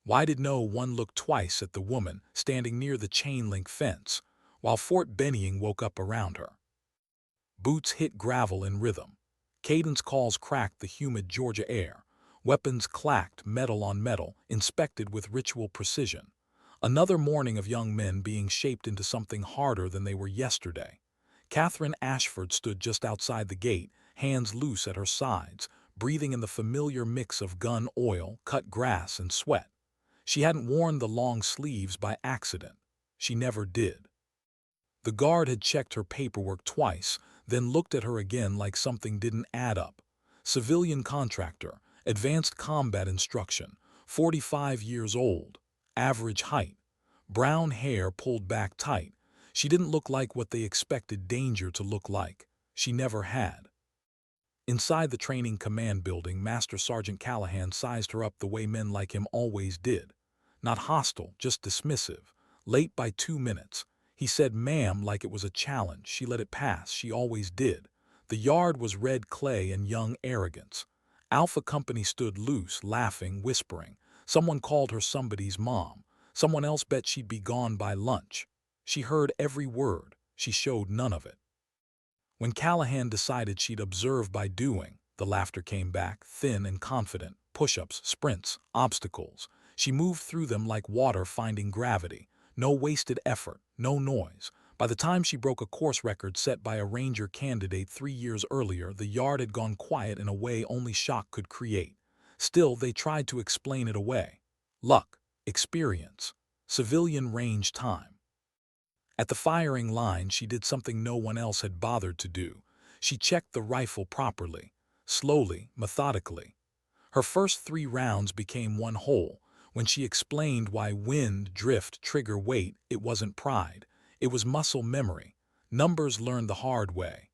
Why did no one look twice at the woman standing near the chain-link fence, while Fort Bennying woke up around her? Boots hit gravel in rhythm. Cadence calls cracked the humid Georgia air. Weapons clacked metal on metal, inspected with ritual precision. Another morning of young men being shaped into something harder than they were yesterday. Catherine Ashford stood just outside the gate, hands loose at her sides, breathing in the familiar mix of gun oil, cut grass, and sweat. She hadn't worn the long sleeves by accident. She never did. The guard had checked her paperwork twice, then looked at her again like something didn't add up. Civilian contractor, advanced combat instruction, 45 years old, average height, brown hair pulled back tight. She didn't look like what they expected danger to look like. She never had. Inside the training command building, Master Sergeant Callahan sized her up the way men like him always did. Not hostile, just dismissive. Late by 2 minutes. He said ma'am like it was a challenge. She let it pass. She always did. The yard was red clay and young arrogance. Alpha Company stood loose, laughing, whispering. Someone called her somebody's mom. Someone else bet she'd be gone by lunch. She heard every word. She showed none of it. When Callahan decided she'd observe by doing, the laughter came back, thin and confident. Push-ups, sprints, obstacles. She moved through them like water finding gravity. No wasted effort, no noise. By the time she broke a course record set by a Ranger candidate 3 years earlier, the yard had gone quiet in a way only shock could create. Still, they tried to explain it away. Luck, experience, civilian range time. At the firing line, she did something no one else had bothered to do. She checked the rifle properly, slowly, methodically. Her first 3 rounds became one hole. When she explained why wind, drift, trigger weight, it wasn't pride. It was muscle memory. Numbers learned the hard way.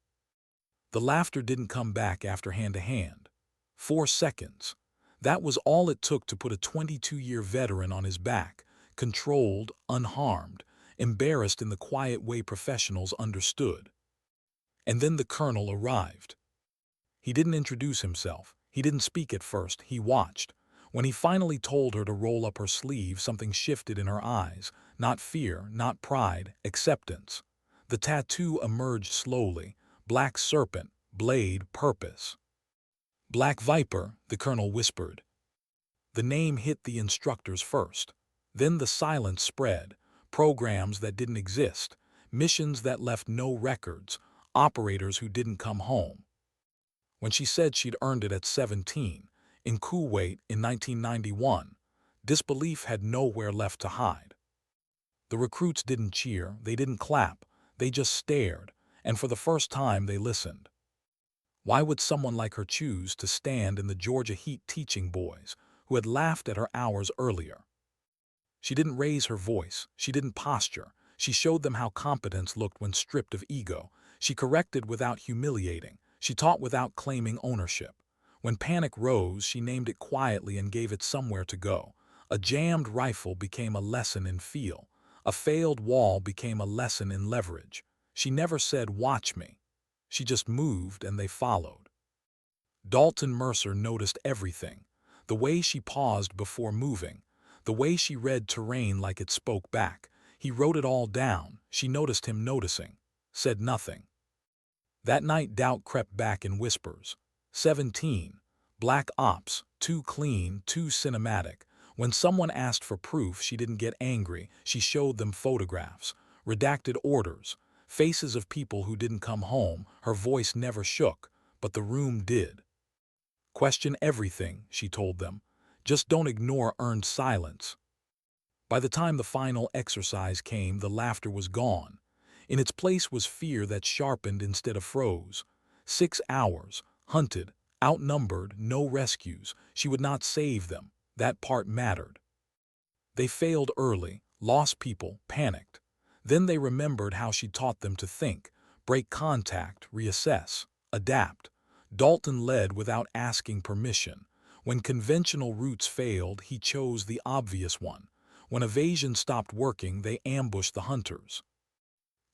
The laughter didn't come back after hand-to-hand. 4 seconds. That was all it took to put a 22-year veteran on his back, controlled, unharmed, embarrassed in the quiet way professionals understood. And then the colonel arrived. He didn't introduce himself. He didn't speak at first. He watched. When he finally told her to roll up her sleeve, something shifted in her eyes. Not fear, not pride, acceptance. The tattoo emerged slowly. Black serpent, blade, purpose. Black Viper, the colonel whispered. The name hit the instructors first. Then the silence spread. Programs that didn't exist. Missions that left no records. Operators who didn't come home. When she said she'd earned it at 17, in Kuwait in 1991, disbelief had nowhere left to hide. The recruits didn't cheer, they didn't clap, they just stared, and for the first time they listened. Why would someone like her choose to stand in the Georgia heat teaching boys who had laughed at her hours earlier? She didn't raise her voice, she didn't posture, she showed them how competence looked when stripped of ego. She corrected without humiliating, she taught without claiming ownership. When panic rose, she named it quietly and gave it somewhere to go. A jammed rifle became a lesson in feel. A failed wall became a lesson in leverage. She never said, "Watch me." She just moved and they followed. Dalton Mercer noticed everything. The way she paused before moving. The way she read terrain like it spoke back. He wrote it all down. She noticed him noticing. Said nothing. That night doubt crept back in whispers. 17. Black ops. Too clean, too cinematic. When someone asked for proof, she didn't get angry. She showed them photographs. Redacted orders. Faces of people who didn't come home. Her voice never shook, but the room did. Question everything, she told them. Just don't ignore earned silence. By the time the final exercise came, the laughter was gone. In its place was fear that sharpened instead of froze. 6 hours, hunted, outnumbered, no rescues. She would not save them. That part mattered. They failed early, lost people, panicked. Then they remembered how she taught them to think, break contact, reassess, adapt. Dalton led without asking permission. When conventional routes failed, he chose the obvious one. When evasion stopped working, they ambushed the hunters.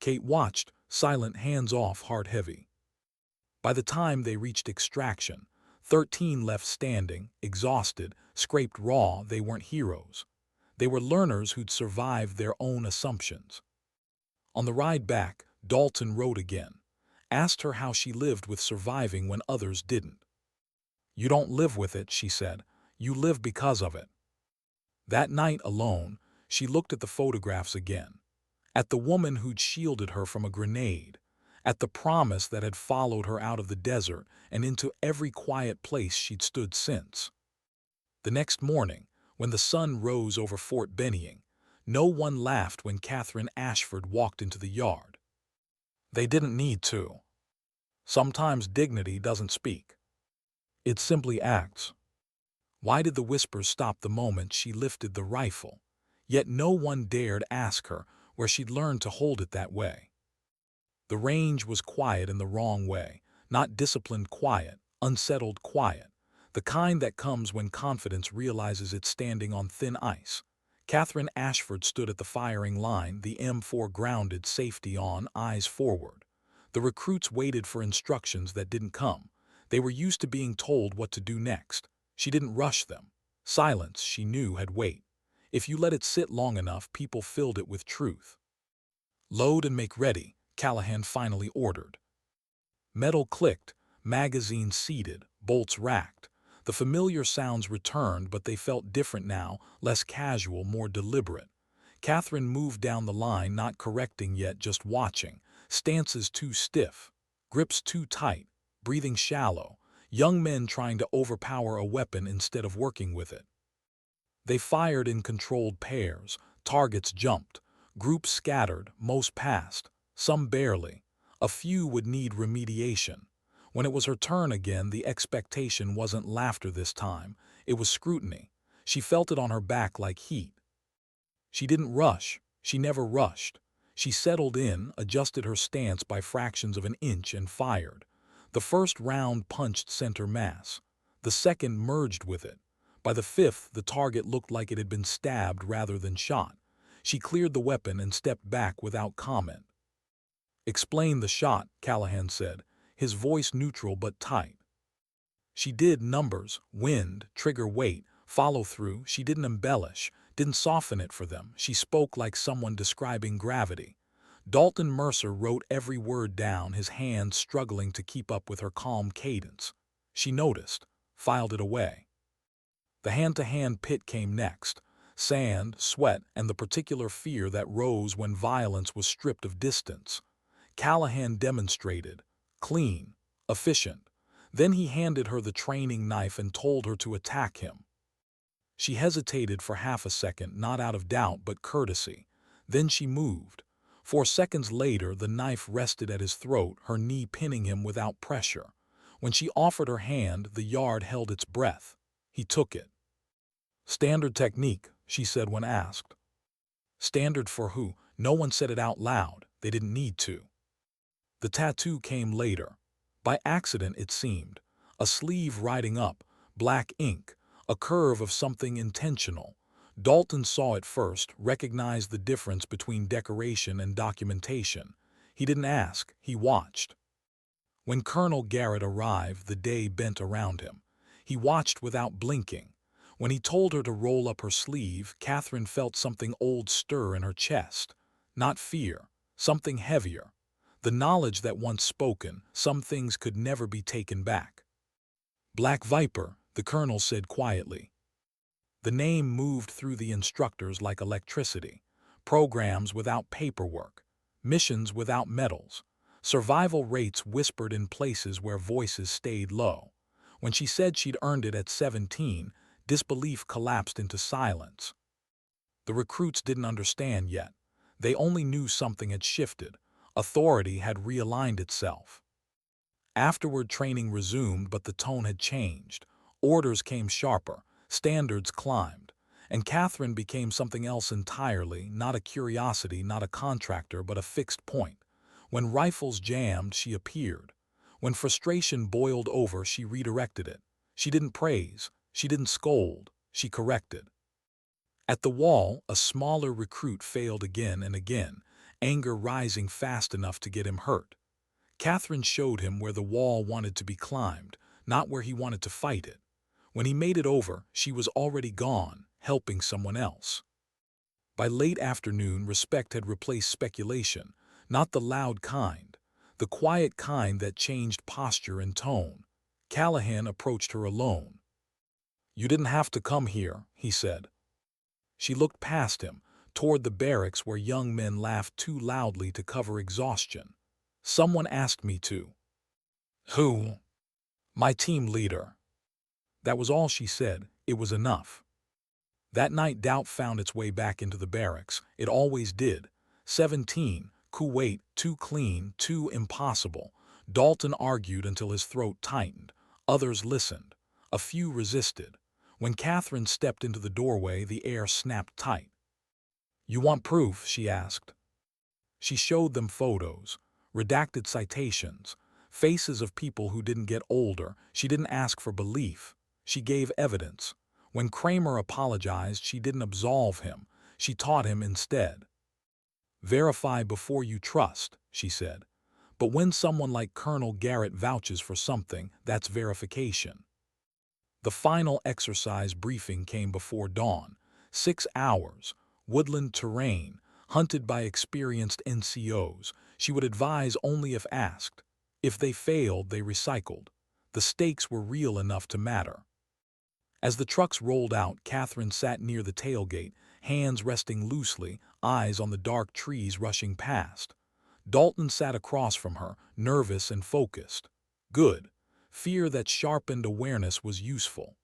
Kate watched, silent, hands off, heart heavy. By the time they reached extraction, 13 left standing, exhausted, Scraped raw, they weren't heroes. They were learners who'd survived their own assumptions. On the ride back, Dalton wrote again, asked her how she lived with surviving when others didn't. "You don't live with it," she said. "You live because of it." That night alone, she looked at the photographs again, at the woman who'd shielded her from a grenade, at the promise that had followed her out of the desert and into every quiet place she'd stood since. The next morning, when the sun rose over Fort Benning, no one laughed when Catherine Ashford walked into the yard. They didn't need to. Sometimes dignity doesn't speak. It simply acts. Why did the whispers stop the moment she lifted the rifle? Yet no one dared ask her where she'd learned to hold it that way. The range was quiet in the wrong way, not disciplined quiet, unsettled quiet, the kind that comes when confidence realizes it's standing on thin ice. Catherine Ashford stood at the firing line, the M4 grounded, safety on, eyes forward. The recruits waited for instructions that didn't come. They were used to being told what to do next. She didn't rush them. Silence, she knew, had weight. If you let it sit long enough, people filled it with truth. "Load and make ready," Callahan finally ordered. Metal clicked, magazines seated, bolts racked. The familiar sounds returned, but they felt different now, less casual, more deliberate. Catherine moved down the line, not correcting yet, just watching. Stances too stiff, grips too tight, breathing shallow. Young men trying to overpower a weapon instead of working with it. They fired in controlled pairs. Targets jumped. Groups scattered, most passed, some barely. A few would need remediation. When it was her turn again, the expectation wasn't laughter this time. It was scrutiny. She felt it on her back like heat. She didn't rush. She never rushed. She settled in, adjusted her stance by fractions of an inch, and fired. The first round punched center mass. The second merged with it. By the fifth, the target looked like it had been stabbed rather than shot. She cleared the weapon and stepped back without comment. "Explain the shot," Callahan said, his voice neutral but tight. She did: numbers, wind, trigger weight, follow through. She didn't embellish, didn't soften it for them. She spoke like someone describing gravity. Dalton Mercer wrote every word down, his hands struggling to keep up with her calm cadence. She noticed, filed it away. The hand-to-hand pit came next. Sand, sweat, and the particular fear that rose when violence was stripped of distance. Callahan demonstrated. Clean. Efficient. Then he handed her the training knife and told her to attack him. She hesitated for half a second, not out of doubt but courtesy. Then she moved. 4 seconds later, the knife rested at his throat, her knee pinning him without pressure. When she offered her hand, the yard held its breath. He took it. "Standard technique," she said when asked. Standard for who? No one said it out loud. They didn't need to. The tattoo came later. By accident, it seemed. A sleeve riding up, black ink, a curve of something intentional. Dalton saw it first, recognized the difference between decoration and documentation. He didn't ask, he watched. When Colonel Garrett arrived, the day bent around him. He watched without blinking. When he told her to roll up her sleeve, Catherine felt something old stir in her chest. Not fear, something heavier. The knowledge that once spoken, some things could never be taken back. "Black Viper," the colonel said quietly. The name moved through the instructors like electricity. Programs without paperwork. Missions without medals. Survival rates whispered in places where voices stayed low. When she said she'd earned it at 17, disbelief collapsed into silence. The recruits didn't understand yet. They only knew something had shifted. Authority had realigned itself. Afterward, training resumed, but the tone had changed. Orders came sharper, standards climbed, and Catherine became something else entirely, not a curiosity, not a contractor, but a fixed point. When rifles jammed, she appeared. When frustration boiled over, she redirected it. She didn't praise, she didn't scold, she corrected. At the wall, a smaller recruit failed again and again, anger rising fast enough to get him hurt. Catherine showed him where the wall wanted to be climbed, not where he wanted to fight it. When he made it over, she was already gone, helping someone else. By late afternoon, respect had replaced speculation, not the loud kind, the quiet kind that changed posture and tone. Callahan approached her alone. "You didn't have to come here," he said. She looked past him, toward the barracks where young men laughed too loudly to cover exhaustion. "Someone asked me to." "Who?" "My team leader." That was all she said. It was enough. That night doubt found its way back into the barracks. It always did. 17, Kuwait, too clean, too impossible. Dalton argued until his throat tightened. Others listened. A few resisted. When Catherine stepped into the doorway, the air snapped tight. "You want proof?" she asked. She showed them photos, redacted citations, faces of people who didn't get older. She didn't ask for belief. She gave evidence. When Kramer apologized, she didn't absolve him. She taught him instead. "Verify before you trust," she said. But when someone like Colonel Garrett vouches for something, that's verification. The final exercise briefing came before dawn. 6 hours, woodland terrain, hunted by experienced NCOs. She would advise only if asked. If they failed, they recycled. The stakes were real enough to matter. As the trucks rolled out, Catherine sat near the tailgate, hands resting loosely, eyes on the dark trees rushing past. Dalton sat across from her, nervous and focused. Good. Fear that sharpened awareness was useful.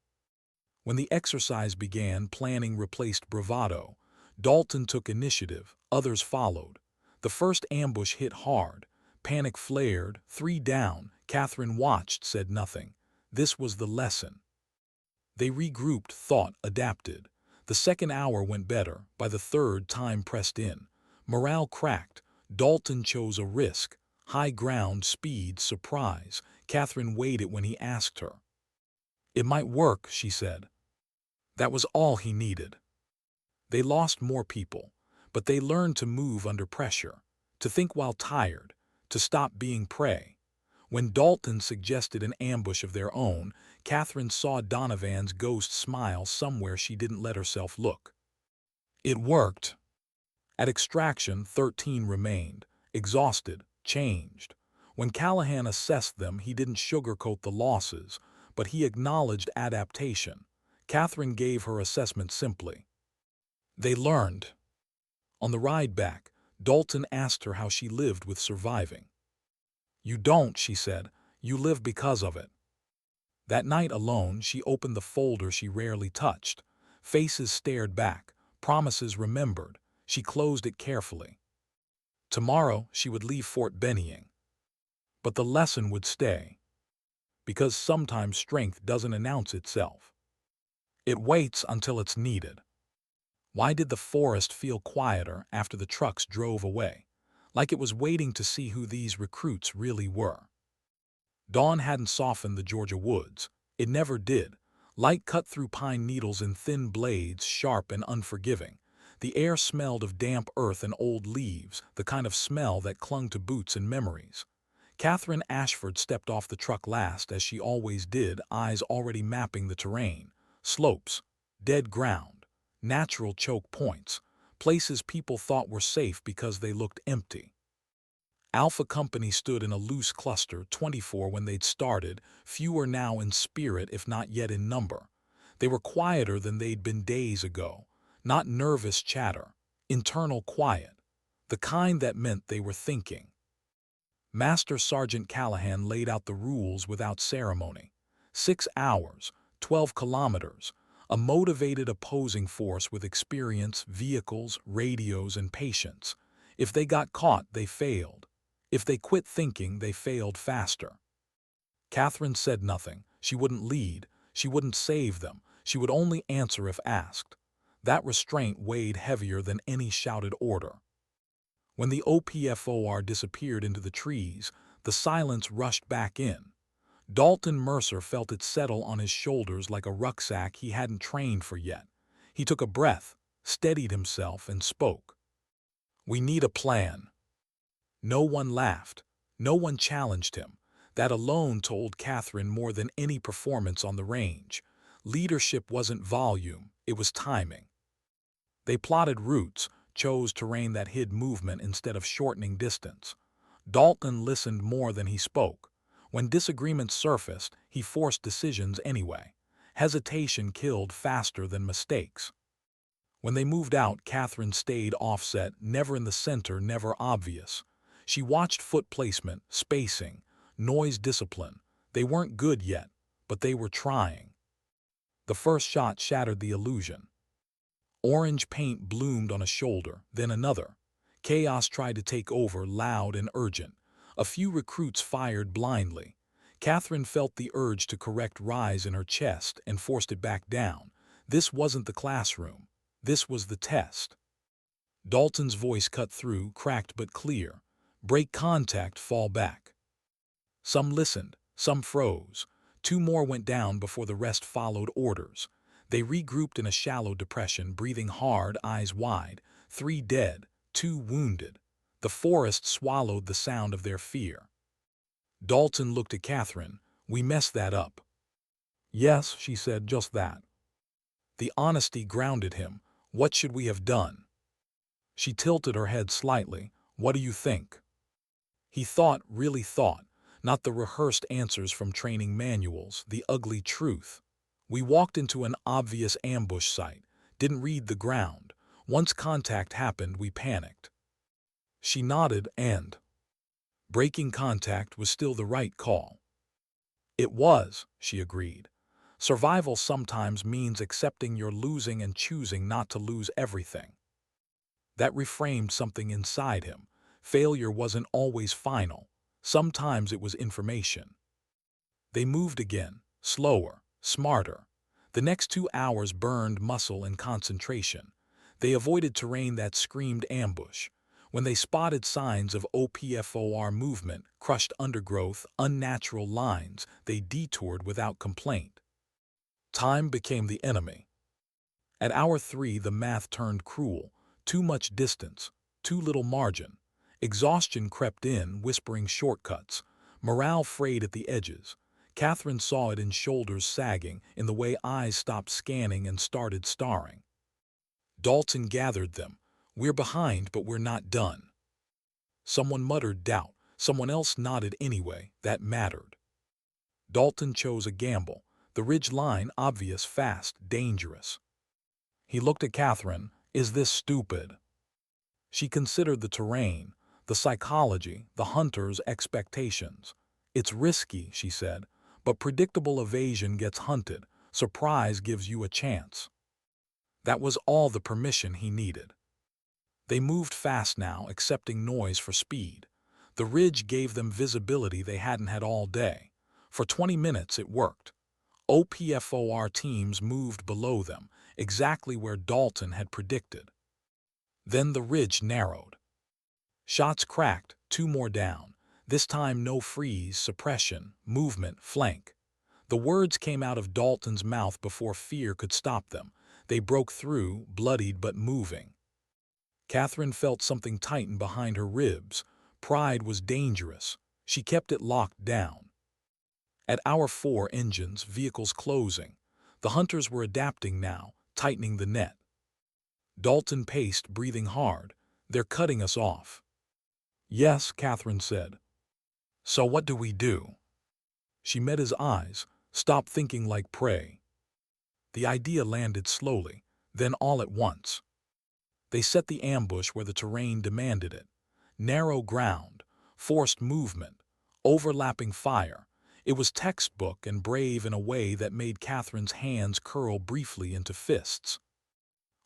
When the exercise began, planning replaced bravado. Dalton took initiative, others followed. The first ambush hit hard. Panic flared, 3 down. Catherine watched, said nothing. This was the lesson. They regrouped, thought, adapted. The second hour went better. By the third, time pressed in. Morale cracked. Dalton chose a risk. High ground, speed, surprise. Catherine weighed it when he asked her. "It might work," she said. That was all he needed. They lost more people, but they learned to move under pressure, to think while tired, to stop being prey. When Dalton suggested an ambush of their own, Catherine saw Donovan's ghost smile somewhere she didn't let herself look. It worked. At extraction, 13 remained, exhausted, changed. When Callahan assessed them, he didn't sugarcoat the losses, but he acknowledged adaptation. Catherine gave her assessment simply. They learned. On the ride back, Dalton asked her how she lived with surviving. "You don't," she said. "You live because of it." That night alone, she opened the folder she rarely touched. Faces stared back, promises remembered. She closed it carefully. Tomorrow, she would leave Fort Benning. But the lesson would stay. Because sometimes strength doesn't announce itself. It waits until it's needed. Why did the forest feel quieter after the trucks drove away? Like it was waiting to see who these recruits really were. Dawn hadn't softened the Georgia woods. It never did. Light cut through pine needles in thin blades, sharp and unforgiving. The air smelled of damp earth and old leaves, the kind of smell that clung to boots and memories. Catherine Ashford stepped off the truck last, as she always did, eyes already mapping the terrain. Slopes, dead ground, natural choke points, places people thought were safe because they looked empty. Alpha Company stood in a loose cluster, 24 when they'd started, fewer now in spirit if not yet in number. They were quieter than they'd been days ago, not nervous chatter, internal quiet, the kind that meant they were thinking. Master Sergeant Callahan laid out the rules without ceremony. 6 hours, 12 kilometers, a motivated opposing force with experience, vehicles, radios, and patience. If they got caught, they failed. If they quit thinking, they failed faster. Catherine said nothing. She wouldn't lead. She wouldn't save them. She would only answer if asked. That restraint weighed heavier than any shouted order. When the OPFOR disappeared into the trees, the silence rushed back in. Dalton Mercer felt it settle on his shoulders like a rucksack he hadn't trained for yet. He took a breath, steadied himself, and spoke. "We need a plan." No one laughed. No one challenged him. That alone told Catherine more than any performance on the range. Leadership wasn't volume, it was timing. They plotted routes, chose terrain that hid movement instead of shortening distance. Dalton listened more than he spoke. When disagreements surfaced, he forced decisions anyway. Hesitation killed faster than mistakes. When they moved out, Catherine stayed offset, never in the center, never obvious. She watched foot placement, spacing, noise discipline. They weren't good yet, but they were trying. The first shot shattered the illusion. Orange paint bloomed on a shoulder, then another. Chaos tried to take over, loud and urgent. A few recruits fired blindly. Catherine felt the urge to correct rise in her chest and forced it back down. This wasn't the classroom. This was the test. Dalton's voice cut through, cracked but clear. Break contact, fall back. Some listened, some froze. Two more went down before the rest followed orders. They regrouped in a shallow depression, breathing hard, eyes wide. 3 dead, 2 wounded. The forest swallowed the sound of their fear. Dalton looked at Catherine. We messed that up. Yes, she said, just that. The honesty grounded him. What should we have done? She tilted her head slightly. What do you think? He thought, really thought, not the rehearsed answers from training manuals, the ugly truth. We walked into an obvious ambush site, didn't read the ground. Once contact happened, we panicked. She nodded and breaking contact was still the right call. It was, she agreed. Survival sometimes means accepting you're losing and choosing not to lose everything. That reframed something inside him. Failure wasn't always final. Sometimes it was information. They moved again, slower, smarter. The next 2 hours burned muscle and concentration. They avoided terrain that screamed ambush. When they spotted signs of OPFOR movement, crushed undergrowth, unnatural lines, they detoured without complaint. Time became the enemy. At hour 3, the math turned cruel. Too much distance, too little margin. Exhaustion crept in, whispering shortcuts. Morale frayed at the edges. Catherine saw it in shoulders sagging, in the way eyes stopped scanning and started starring. Dalton gathered them. We're behind, but we're not done. Someone muttered doubt. Someone else nodded anyway. That mattered. Dalton chose a gamble. The ridge line, obvious, fast, dangerous. He looked at Catherine. Is this stupid? She considered the terrain, the psychology, the hunter's expectations. It's risky, she said, but predictable evasion gets hunted. Surprise gives you a chance. That was all the permission he needed. They moved fast now, accepting noise for speed. The ridge gave them visibility they hadn't had all day. For 20 minutes it worked. OPFOR teams moved below them, exactly where Dalton had predicted. Then the ridge narrowed. Shots cracked, 2 more down. This time no freeze, suppression, movement, flank. The words came out of Dalton's mouth before fear could stop them. They broke through, bloodied but moving. Catherine felt something tighten behind her ribs. Pride was dangerous. She kept it locked down. At hour 4, engines, vehicles closing. The hunters were adapting now, tightening the net. Dalton paced, breathing hard. They're cutting us off. Yes, Catherine said. So what do we do? She met his eyes. Stop thinking like prey. The idea landed slowly, then all at once. They set the ambush where the terrain demanded it. Narrow ground, forced movement, overlapping fire. It was textbook and brave in a way that made Catherine's hands curl briefly into fists.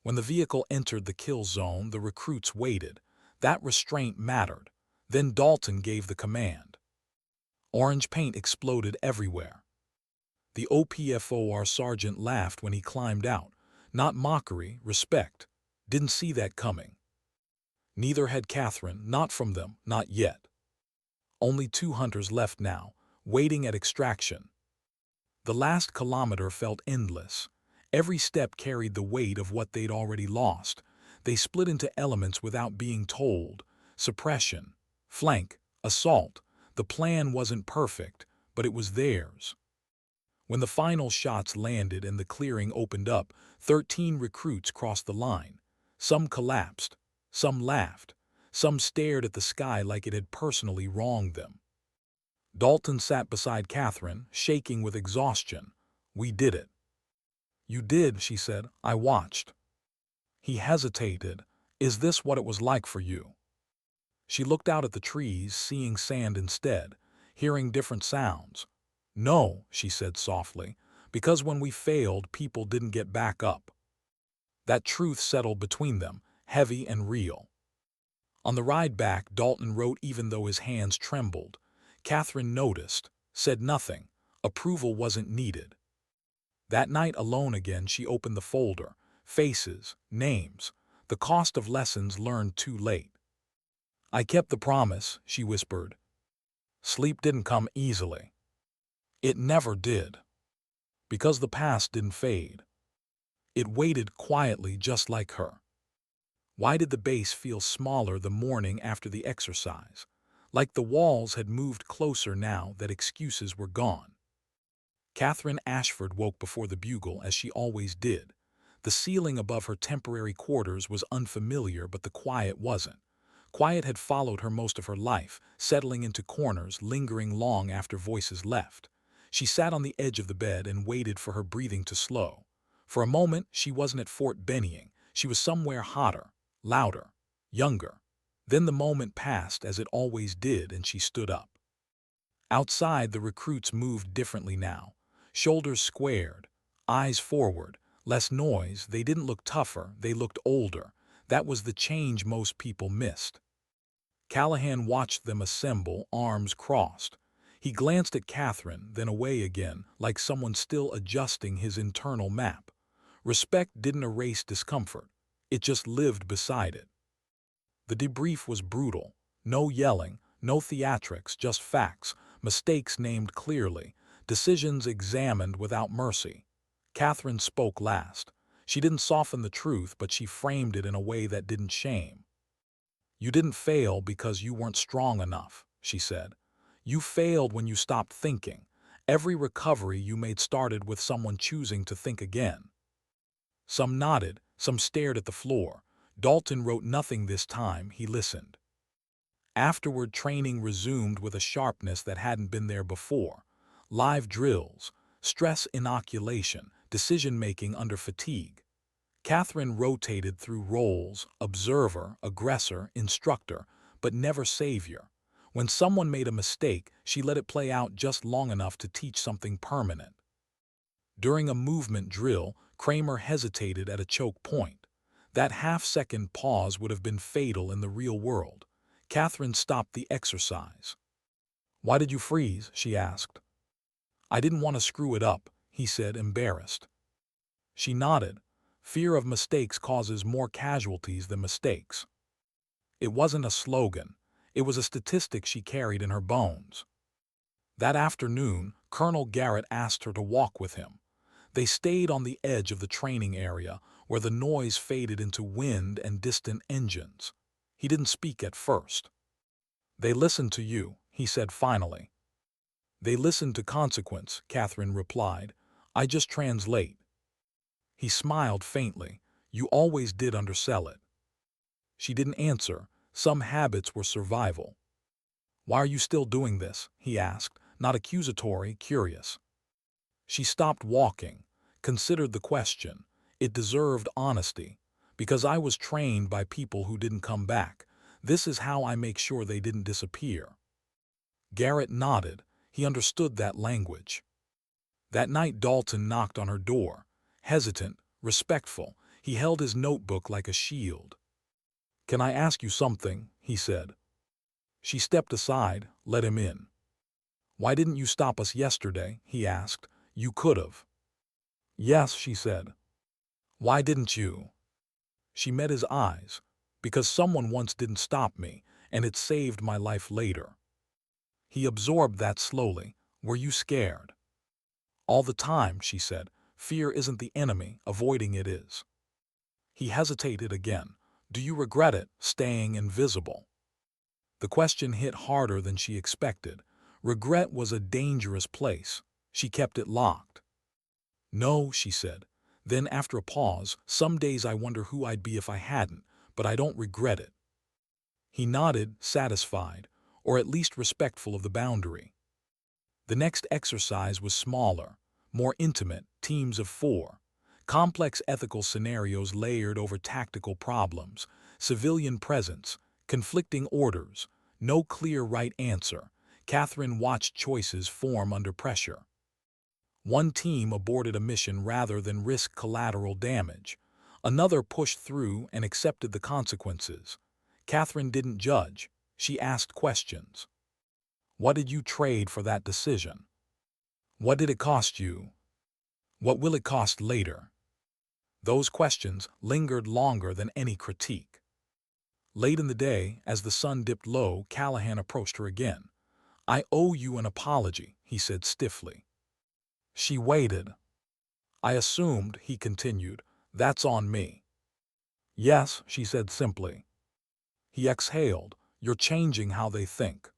When the vehicle entered the kill zone, the recruits waited. That restraint mattered. Then Dalton gave the command. Orange paint exploded everywhere. The OPFOR sergeant laughed when he climbed out. Not mockery, respect. Didn't see that coming. Neither had Catherine, not from them, not yet. Only 2 hunters left now, waiting at extraction. The last kilometer felt endless. Every step carried the weight of what they'd already lost. They split into elements without being told. Suppression, flank, assault. The plan wasn't perfect, but it was theirs. When the final shots landed and the clearing opened up, 13 recruits crossed the line. Some collapsed, some laughed, some stared at the sky like it had personally wronged them. Dalton sat beside Catherine, shaking with exhaustion. "We did it." "You did," she said. "I watched." He hesitated. "Is this what it was like for you?" She looked out at the trees, seeing sand instead, hearing different sounds. "No," she said softly, "because when we failed, people didn't get back up." That truth settled between them, heavy and real. On the ride back, Dalton wrote even though his hands trembled. Catherine noticed, said nothing. Approval wasn't needed. That night alone again, she opened the folder. Faces, names, the cost of lessons learned too late. "I kept the promise," she whispered. "Sleep didn't come easily." It never did. Because the past didn't fade. It waited quietly just like her. Why did the base feel smaller the morning after the exercise? Like the walls had moved closer now that excuses were gone. Catherine Ashford woke before the bugle as she always did. The ceiling above her temporary quarters was unfamiliar, but the quiet wasn't. Quiet had followed her most of her life, settling into corners, lingering long after voices left. She sat on the edge of the bed and waited for her breathing to slow. For a moment, she wasn't at Fort Benning. She was somewhere hotter, louder, younger. Then the moment passed as it always did, and she stood up. Outside, the recruits moved differently now. Shoulders squared, eyes forward, less noise. They didn't look tougher, they looked older. That was the change most people missed. Callahan watched them assemble, arms crossed. He glanced at Catherine, then away again, like someone still adjusting his internal map. Respect didn't erase discomfort. It just lived beside it. The debrief was brutal. No yelling, no theatrics, just facts, mistakes named clearly, decisions examined without mercy. Catherine spoke last. She didn't soften the truth, but she framed it in a way that didn't shame. "You didn't fail because you weren't strong enough," she said. "You failed when you stopped thinking. Every recovery you made started with someone choosing to think again." Some nodded, some stared at the floor. Dalton wrote nothing this time, he listened. Afterward, training resumed with a sharpness that hadn't been there before. Live drills, stress inoculation, decision-making under fatigue. Catherine rotated through roles: observer, aggressor, instructor, but never savior. When someone made a mistake, she let it play out just long enough to teach something permanent. During a movement drill, Kramer hesitated at a choke point. That half-second pause would have been fatal in the real world. Catherine stopped the exercise. "Why did you freeze?" she asked. "I didn't want to screw it up," he said, embarrassed. She nodded. Fear of mistakes causes more casualties than mistakes. It wasn't a slogan. It was a statistic she carried in her bones. That afternoon, Colonel Garrett asked her to walk with him. They stayed on the edge of the training area, where the noise faded into wind and distant engines. He didn't speak at first. "They listened to you," he said finally. "They listened to consequence," Catherine replied. "I just translate." He smiled faintly. "You always did undersell it." She didn't answer. Some habits were survival. "Why are you still doing this?" he asked, not accusatory, curious. She stopped walking, considered the question. It deserved honesty. "Because I was trained by people who didn't come back. This is how I make sure they didn't disappear." Garrett nodded. He understood that language. That night, Dalton knocked on her door. Hesitant, respectful, he held his notebook like a shield. "Can I ask you something?" he said. She stepped aside, let him in. "Why didn't you stop us yesterday?" he asked. "You could have." "Yes," she said. "Why didn't you?" She met his eyes. "Because someone once didn't stop me, and it saved my life later." He absorbed that slowly. "Were you scared?" "All the time," she said. "Fear isn't the enemy, avoiding it is." He hesitated again. "Do you regret it, staying invisible?" The question hit harder than she expected. Regret was a dangerous place. She kept it locked. No, she said. Then after a pause, some days I wonder who I'd be if I hadn't, but I don't regret it. He nodded, satisfied, or at least respectful of the boundary. The next exercise was smaller, more intimate, teams of 4. Complex ethical scenarios layered over tactical problems, civilian presence, conflicting orders, no clear right answer. Catherine watched choices form under pressure. One team aborted a mission rather than risk collateral damage. Another pushed through and accepted the consequences. Catherine didn't judge. She asked questions. What did you trade for that decision? What did it cost you? What will it cost later? Those questions lingered longer than any critique. Late in the day, as the sun dipped low, Callahan approached her again. I owe you an apology, he said stiffly. She waited. I assumed, he continued, that's on me. Yes, she said simply. He exhaled. You're changing how they think.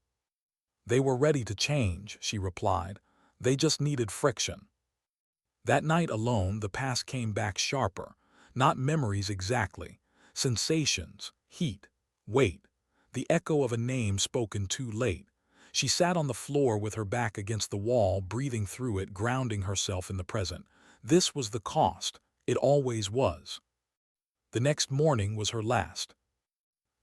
They were ready to change, she replied. They just needed friction. That night alone, the past came back sharper. Not memories exactly. Sensations, heat, weight, the echo of a name spoken too late. She sat on the floor with her back against the wall, breathing through it, grounding herself in the present. This was the cost. It always was. The next morning was her last.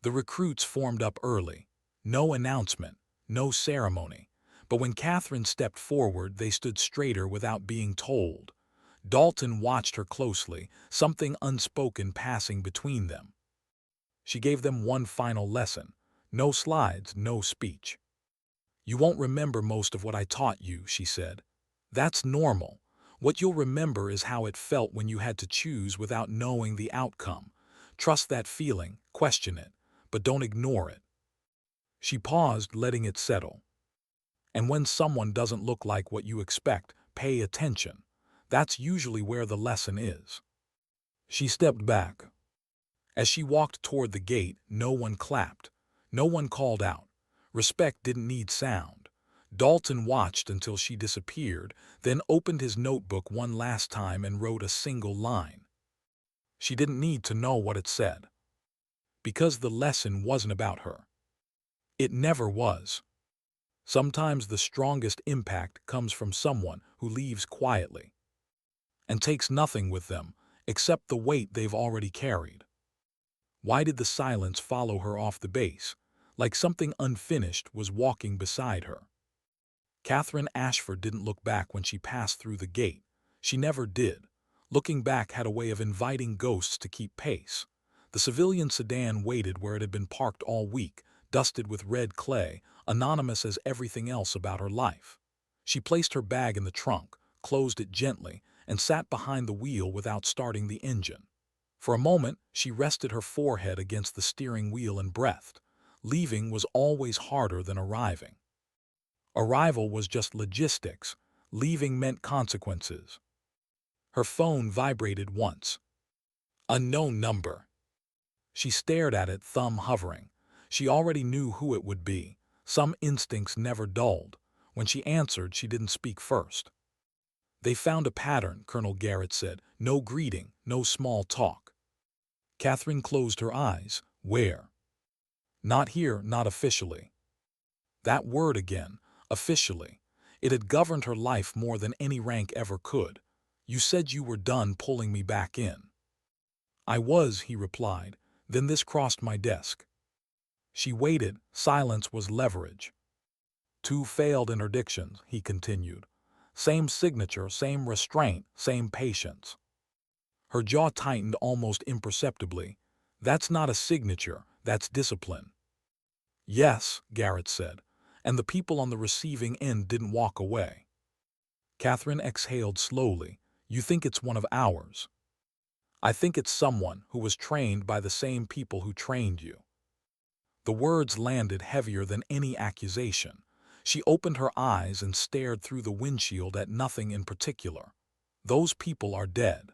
The recruits formed up early. No announcement, no ceremony. But when Catherine stepped forward, they stood straighter without being told. Dalton watched her closely, something unspoken passing between them. She gave them one final lesson. No slides, no speech. You won't remember most of what I taught you, she said. That's normal. What you'll remember is how it felt when you had to choose without knowing the outcome. Trust that feeling, question it, but don't ignore it. She paused, letting it settle. And when someone doesn't look like what you expect, pay attention. That's usually where the lesson is. She stepped back. As she walked toward the gate, no one clapped. No one called out. Respect didn't need sound. Dalton watched until she disappeared, then opened his notebook one last time and wrote a single line. She didn't need to know what it said. Because the lesson wasn't about her. It never was. Sometimes the strongest impact comes from someone who leaves quietly and takes nothing with them except the weight they've already carried. Why did the silence follow her off the base, like something unfinished was walking beside her? Catherine Ashford didn't look back when she passed through the gate. She never did. Looking back had a way of inviting ghosts to keep pace. The civilian sedan waited where it had been parked all week, dusted with red clay, anonymous as everything else about her life. She placed her bag in the trunk, closed it gently, and sat behind the wheel without starting the engine. For a moment, she rested her forehead against the steering wheel and breathed. Leaving was always harder than arriving. Arrival was just logistics. Leaving meant consequences. Her phone vibrated once. Unknown number. She stared at it, thumb hovering. She already knew who it would be. Some instincts never dulled. When she answered, she didn't speak first. They found a pattern, Colonel Garrett said. No greeting, no small talk. Catherine closed her eyes. Where? Not here, not officially. That word again, officially. It had governed her life more than any rank ever could. You said you were done pulling me back in. I was, he replied. Then this crossed my desk. She waited. Silence was leverage. 2 failed interdictions, he continued. Same signature, same restraint, same patience. Her jaw tightened almost imperceptibly. That's not a signature, that's discipline. Yes, Garrett said, and the people on the receiving end didn't walk away. Catherine exhaled slowly. You think it's one of ours. I think it's someone who was trained by the same people who trained you. The words landed heavier than any accusation. She opened her eyes and stared through the windshield at nothing in particular. Those people are dead.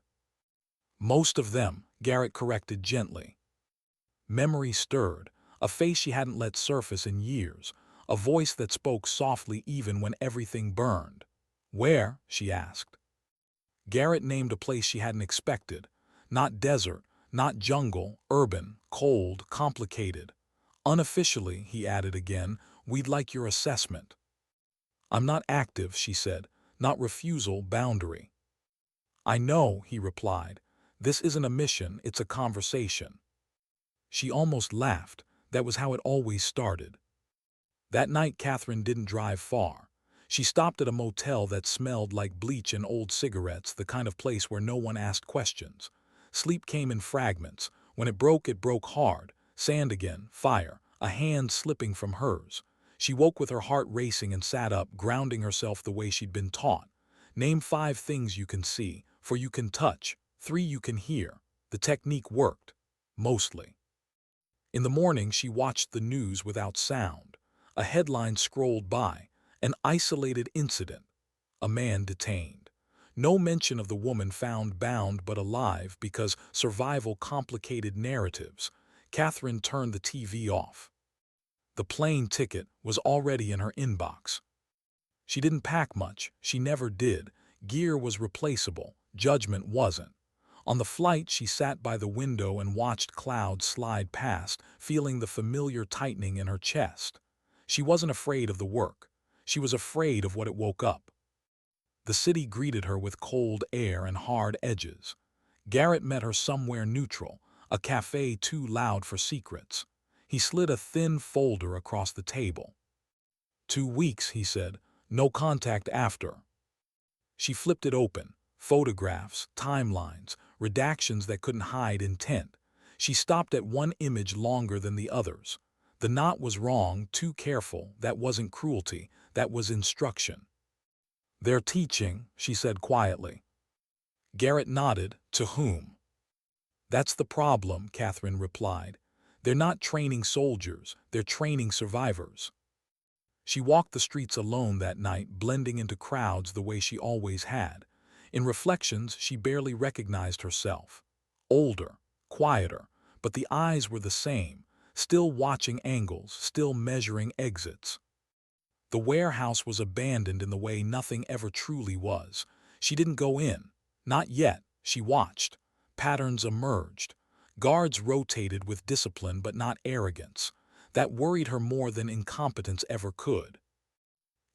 Most of them, Garrett corrected gently. Memory stirred, a face she hadn't let surface in years, a voice that spoke softly even when everything burned. Where? She asked. Garrett named a place she hadn't expected. Not desert, not jungle, urban, cold, complicated. Unofficially, he added again, we'd like your assessment. I'm not active, she said, not refusal, boundary. I know, he replied. This isn't a mission, it's a conversation. She almost laughed. That was how it always started. That night, Catherine didn't drive far. She stopped at a motel that smelled like bleach and old cigarettes, the kind of place where no one asked questions. Sleep came in fragments. When it broke hard. Sand again, fire, a hand slipping from hers. She woke with her heart racing and sat up, grounding herself the way she'd been taught. Name 5 things you can see, 4 you can touch, 3 you can hear. The technique worked. Mostly. In the morning, she watched the news without sound. A headline scrolled by. An isolated incident. A man detained. No mention of the woman found bound but alive because survival complicated narratives. Catherine turned the TV off. The plane ticket was already in her inbox. She didn't pack much. She never did. Gear was replaceable. Judgment wasn't. On the flight, she sat by the window and watched clouds slide past, feeling the familiar tightening in her chest. She wasn't afraid of the work. She was afraid of what it woke up. The city greeted her with cold air and hard edges. Garrett met her somewhere neutral, a cafe too loud for secrets. He slid a thin folder across the table. 2 weeks, he said. No contact after. She flipped it open. Photographs, timelines, redactions that couldn't hide intent. She stopped at one image longer than the others. The knot was wrong, too careful. That wasn't cruelty. That was instruction. They're teaching, she said quietly. Garrett nodded. To whom? That's the problem, Catherine replied. They're not training soldiers. They're training survivors. She walked the streets alone that night, blending into crowds the way she always had. In reflections, she barely recognized herself. Older, quieter, but the eyes were the same, still watching angles, still measuring exits. The warehouse was abandoned in the way nothing ever truly was. She didn't go in. Not yet. She watched. Patterns emerged. Guards rotated with discipline but not arrogance. That worried her more than incompetence ever could.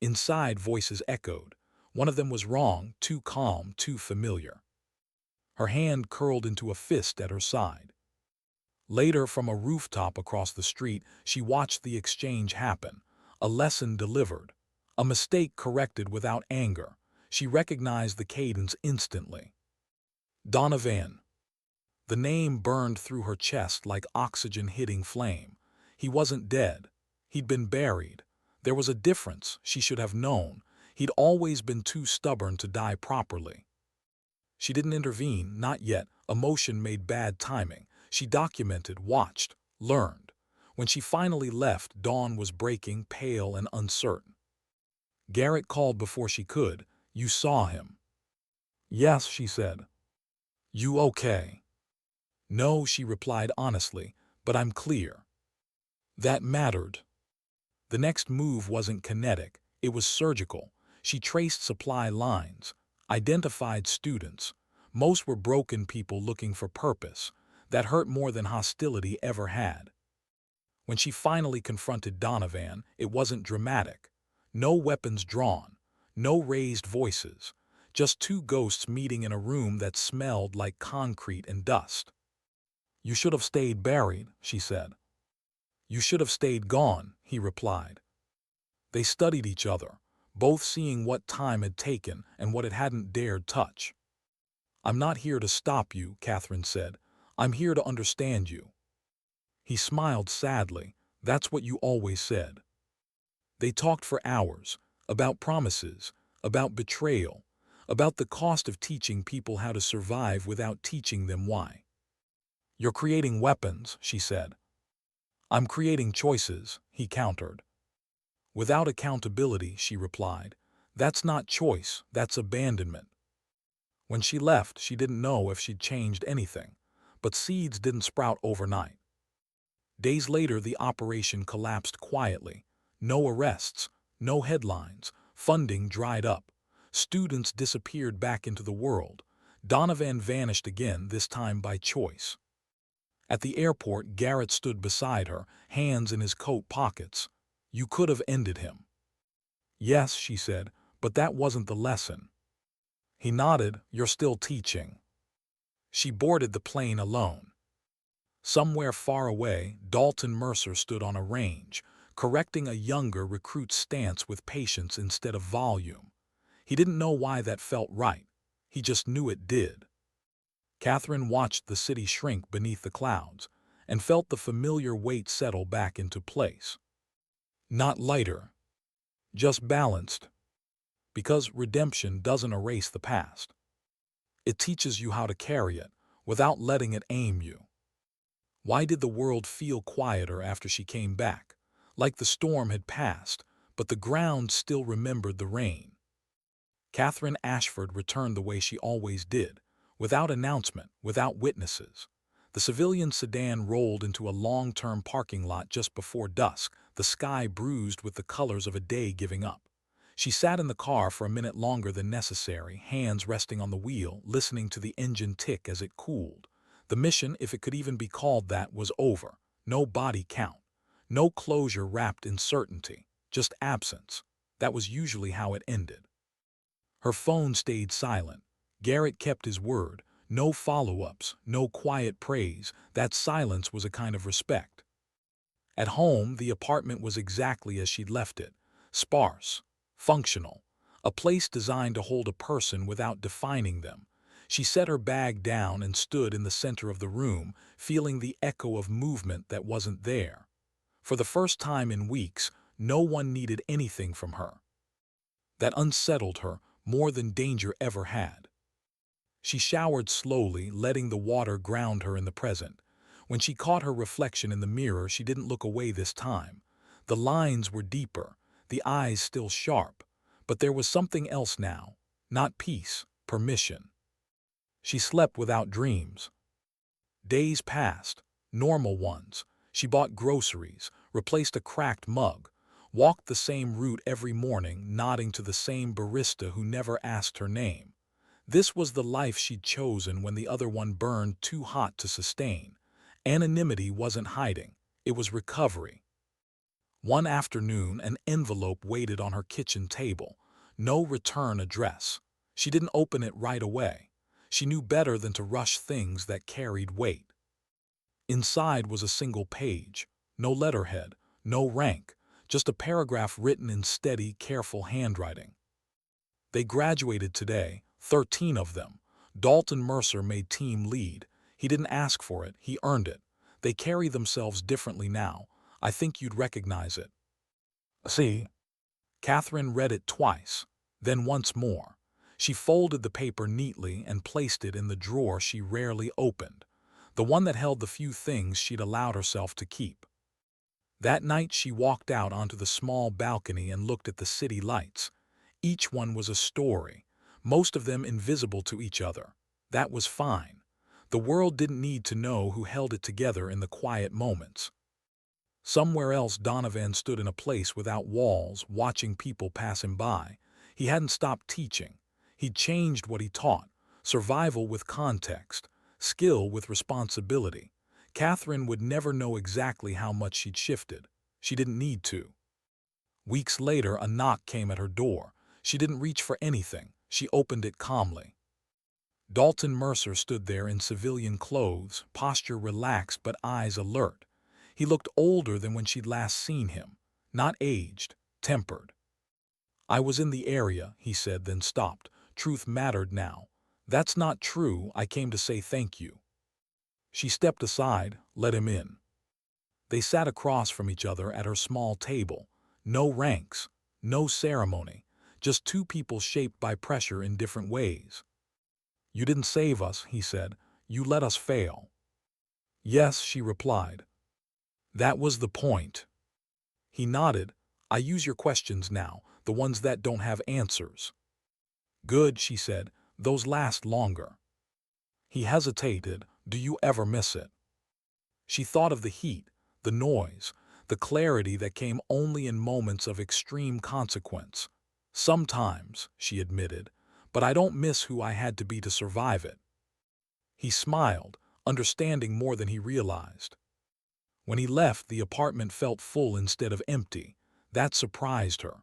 Inside, voices echoed. One of them was wrong, too calm, too familiar. Her hand curled into a fist at her side. Later, from a rooftop across the street, she watched the exchange happen. A lesson delivered. A mistake corrected without anger. She recognized the cadence instantly. Donovan. The name burned through her chest like oxygen hitting flame. He wasn't dead. He'd been buried. There was a difference, she should have known. He'd always been too stubborn to die properly. She didn't intervene, not yet. Emotion made bad timing. She documented, watched, learned. When she finally left, dawn was breaking, pale and uncertain. Garrett called before she could. You saw him. Yes, she said. You okay? No, she replied honestly, but I'm clear. That mattered. The next move wasn't kinetic, it was surgical. She traced supply lines, identified students. Most were broken people looking for purpose. That hurt more than hostility ever had. When she finally confronted Donovan, it wasn't dramatic. No weapons drawn, no raised voices, just 2 ghosts meeting in a room that smelled like concrete and dust. You should have stayed buried, she said. You should have stayed gone, he replied. They studied each other, both seeing what time had taken and what it hadn't dared touch. I'm not here to stop you, Catherine said. I'm here to understand you. He smiled sadly. That's what you always said. They talked for hours, about promises, about betrayal, about the cost of teaching people how to survive without teaching them why. You're creating weapons, she said. I'm creating choices, he countered. Without accountability, she replied. That's not choice, that's abandonment. When she left, she didn't know if she'd changed anything, but seeds didn't sprout overnight. Days later, the operation collapsed quietly. No arrests, no headlines, funding dried up. Students disappeared back into the world. Donovan vanished again, this time by choice. At the airport, Garrett stood beside her, hands in his coat pockets. You could have ended him. Yes, she said, but that wasn't the lesson. He nodded. You're still teaching. She boarded the plane alone. Somewhere far away, Dalton Mercer stood on a range, correcting a younger recruit's stance with patience instead of volume. He didn't know why that felt right. He just knew it did. Catherine watched the city shrink beneath the clouds and felt the familiar weight settle back into place. Not lighter, just balanced. Because redemption doesn't erase the past. It teaches you how to carry it without letting it aim you. Why did the world feel quieter after she came back? Like the storm had passed, but the ground still remembered the rain. Catherine Ashford returned the way she always did, without announcement, without witnesses. The civilian sedan rolled into a long-term parking lot just before dusk, the sky bruised with the colors of a day giving up. She sat in the car for a minute longer than necessary, hands resting on the wheel, listening to the engine tick as it cooled. The mission, if it could even be called that, was over. No body count. No closure wrapped in certainty. Just absence. That was usually how it ended. Her phone stayed silent. Garrett kept his word. No follow-ups, no quiet praise. That silence was a kind of respect. At home, the apartment was exactly as she'd left it. Sparse. Functional. A place designed to hold a person without defining them. She set her bag down and stood in the center of the room, feeling the echo of movement that wasn't there. For the first time in weeks, no one needed anything from her. That unsettled her more than danger ever had. She showered slowly, letting the water ground her in the present. When she caught her reflection in the mirror, she didn't look away this time. The lines were deeper, the eyes still sharp, but there was something else now. Not peace, permission. She slept without dreams. Days passed, normal ones. She bought groceries, replaced a cracked mug, walked the same route every morning, nodding to the same barista who never asked her name. This was the life she'd chosen when the other one burned too hot to sustain. Anonymity wasn't hiding, it was recovery. One afternoon, an envelope waited on her kitchen table. No return address. She didn't open it right away. She knew better than to rush things that carried weight. Inside was a single page. No letterhead, no rank, just a paragraph written in steady, careful handwriting. They graduated today, 13 of them. Dalton Mercer made team lead. He didn't ask for it, he earned it. They carry themselves differently now. I think you'd recognize it. See? Catherine read it twice, then once more. She folded the paper neatly and placed it in the drawer she rarely opened, the one that held the few things she'd allowed herself to keep. That night she walked out onto the small balcony and looked at the city lights. Each one was a story, most of them invisible to each other. That was fine. The world didn't need to know who held it together in the quiet moments. Somewhere else, Donovan stood in a place without walls, watching people pass him by. He hadn't stopped teaching. He'd changed what he taught, survival with context, skill with responsibility. Catherine would never know exactly how much she'd shifted. She didn't need to. Weeks later, a knock came at her door. She didn't reach for anything. She opened it calmly. Dalton Mercer stood there in civilian clothes, posture relaxed but eyes alert. He looked older than when she'd last seen him, not aged, tempered. I was in the area, he said, then stopped. Truth mattered now. That's not true, I came to say thank you. She stepped aside, let him in. They sat across from each other at her small table. No ranks, no ceremony, just two people shaped by pressure in different ways. You didn't save us, he said. You let us fail. Yes, she replied. That was the point. He nodded. I use your questions now, the ones that don't have answers. Good, she said. Those last longer. He hesitated. Do you ever miss it? She thought of the heat, the noise, the clarity that came only in moments of extreme consequence. "Sometimes," she admitted, "but I don't miss who I had to be to survive it." He smiled, understanding more than he realized. When he left, the apartment felt full instead of empty. That surprised her.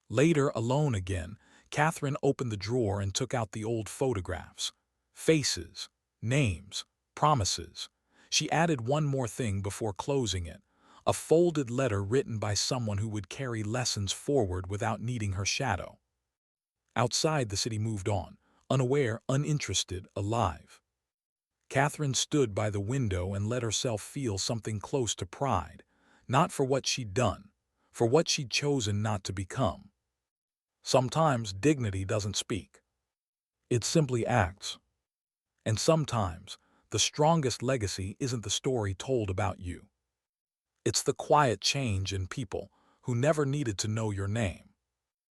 Later, alone again, Catherine opened the drawer and took out the old photographs. Faces, names, promises. She added one more thing before closing it, a folded letter written by someone who would carry lessons forward without needing her shadow. Outside, the city moved on, unaware, uninterested, alive. Catherine stood by the window and let herself feel something close to pride, not for what she'd done, for what she'd chosen not to become. Sometimes dignity doesn't speak. It simply acts. And sometimes the strongest legacy isn't the story told about you. It's the quiet change in people who never needed to know your name.